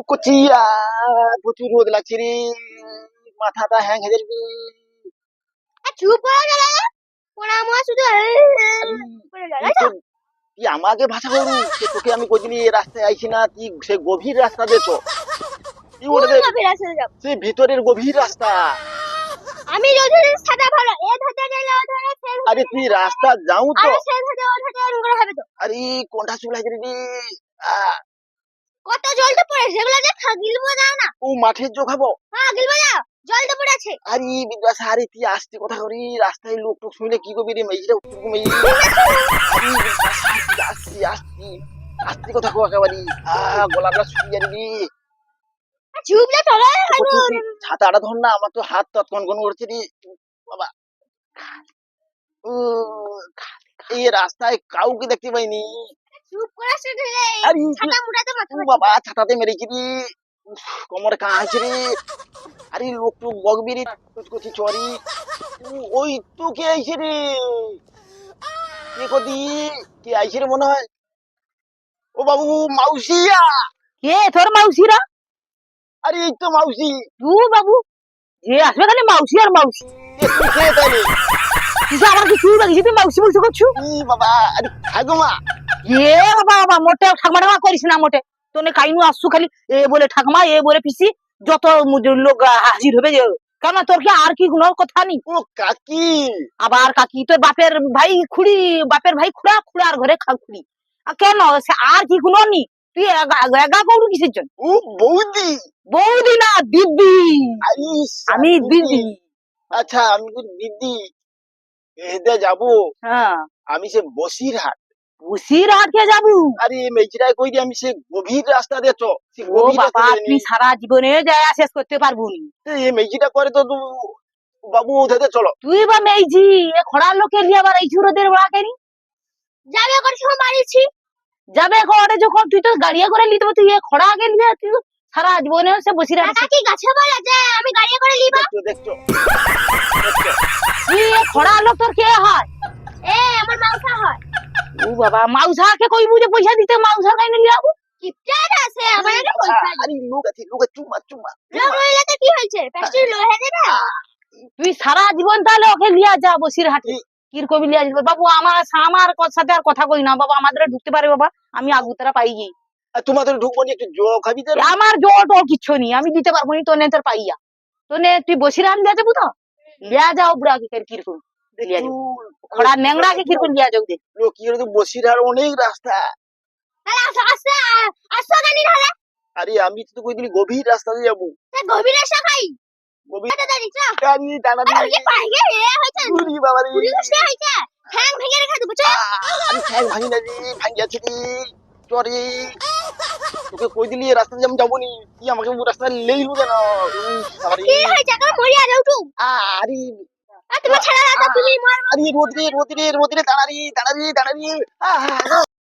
করছি প্রচুর রোদ লাগছে রে, মাথাটা হ্যাং হয়ে যাবে। চুপ করে গেল পড়া আমার শুধু করে গেল তুই আমাকে ভাষা করু, তোকে আমি কইছিলি এই রাস্তায় আইছি না, তুই সে গভীর রাস্তা দে তো, তুই ওটা দে, সে ভিতরের গভীর রাস্তা। আমি যদি সাদা ভালো এ ধরে গেলে ও ধরে ফেল। আরে তুই রাস্তা যাও তো, আরে সে ধরে ও ধরে এরকম করে হবে তো। আরে কোনটা চুলাই রে রে, কত জলটা পড়েছে এগুলো যে গিলবো দাও না। ও মাঠের জো খাবো, হ্যাঁ গিলবো দাও, জলটা পড়েছে। আরে বিদ্যাস, আরে তুই আসতে কথা করি, রাস্তায় লোক টোক শুনলে কি করবি রে, মেজিটা উঠবো মেজি। আরে বিদ্যাস, আসছি আসছি আসতে কথা কো একেবারে, গলাটা শুকিয়ে যাবি। চুপলে চলে ছাতাটা ধর না, আমার তো হাত তো কনকন করছে রে বাবা। এই রাস্তায় কাউকে দেখতে পাইনি। চুপ করে শুধু আরে ছাতা মুড়াতে মাথা বাবা, ছাতাতে মেরেছি রে, কোমরে কাঁচছে রে। আরে লোক তো বকবি রে, করছি চরি। ওই তো কে আইছে রে, কে কদি কে আইছে রে মনে হয়। ও বাবু, মাউসিয়া। কে তোর মাউসিরা? আরে এই তো মাউসি। তুই বাবু যে আসবে খালি মাউসি আর মাউসি। তুই কে তাইলে? তুই আমার কিছু লাগিস, তুই মাউসি বলছো করছু? ই বাবা, আরে থাকো মা। এ বাবা বাবা, মোটে ঠাকমা ঠাকমা করিস না, মোটে তোনে কাইনু আসছু খালি এ বলে ঠাকমা এ বলে পিসি, যত লোক হাজির হবে। কেন তোর কি আর কি কোনো কথা নেই? ও কাকি। আবার কাকি তোর বাপের ভাই খুড়ি, বাপের ভাই খুড়া, খুড়ার ঘরে খুড়ি। কেন সে আর কি কোনো নি? তুই এগা করু কিসের জন্য? ও বৌদি। বৌদি না দিদি। আরে আমি দিদি। আচ্ছা আমি তো দিদি, এদে যাবো। হ্যাঁ আমি সে বসিরহাট। বসিরহাটে যাবো? আরে মেজরায় কই দি, আমি সে গভীর রাস্তা দিয়ে চ, সে ও গভীর রাস্তা বাবা, দিয়ে তুই সারা জীবনে যায় শেষ করতে পারবো নি। এই মেজিটা করে তো বাবু ওদের চলো। তুই বা মেইজি এ খড়ার লোকের দিয়ে আবার এই চুরোদের বড়া কেনি যাবে করছো মারিছি যাবে ঘরে যখন, তুই তো গাড়িয়া করে নিতে তুই এ খড়া আগে নিয়ে তুই সারা জীবনে সে বসিরহাট। কাকা কি গাছে বলে যে আমি গাড়ি করে লিবা? দেখছো দেখছো, তুই এ খড়ার লোক তোর কে হয়? এ আমার মাউসা হয়। ও বাবা, মাউসাকে কইবু যে পয়সা দিতে, মাউসার কাইনে লিয়াবু? কিপটার আছে আমার একটা পয়সা। আরে লোক আছে, লোক আছে, চুমা চুমা। লোক রইলে কি হয়েছে, পেস্টি লয়ে দেবে। তুই সারা জীবন তাহলে ওকে লিয়া যা বসিরহাটে, কিরকম লিয়া যাবে বাবু। আমার আমার সাথে আর কথা কই না বাবা, আমাদের ঢুকতে পারে বাবা, আমি আগুতরা পাই গই। তোমাদের ঢুকবো নি, একটু জো খাবি তো? আমার জোট ও কিচ্ছু নেই, আমি দিতে পারবো নি। তোনে তোর পাইয়া তোনে তুই বসিরহাট লিয়া যাবো তো লিয়া যাও বুড়া কি কিরকম লিয়া যাও, খড়া ন্যাংড়া কে কিরকম লিয়া যাও দে। লোক কি করে তো বসিরহাট অনেক রাস্তা। তাহলে আসো আসো আসো গানি ঢালে। আরে আমি তো কই দিলি গভীর রাস্তা দিয়ে যাবো। তা গভীর রাস্তা খাই গভীর দাঁড়ি চা। গাড়ি দাঁড়া আরে কি পাই গে হইছে উরি বাবা রে, পুরি বসে হইছে ঠ্যাং ভেঙে রেখে দেব চা। আরে ঠ্যাং ভাঙি না রে, ভাঙি আছে রে চরে। তোকে কই দিলি এই রাস্তা দিয়ে আমি যাবো নি, তুই আমাকে রাস্তা লেইলু কেন? কি হইছে কার মরিয়া যাও তু? আরে তুমি ছেড়ে দাও তুমি মার। আরে রোদ রে রোদ রে রোদ রে, দাঁড়ারি দাঁড়ারি দাঁড়ারি।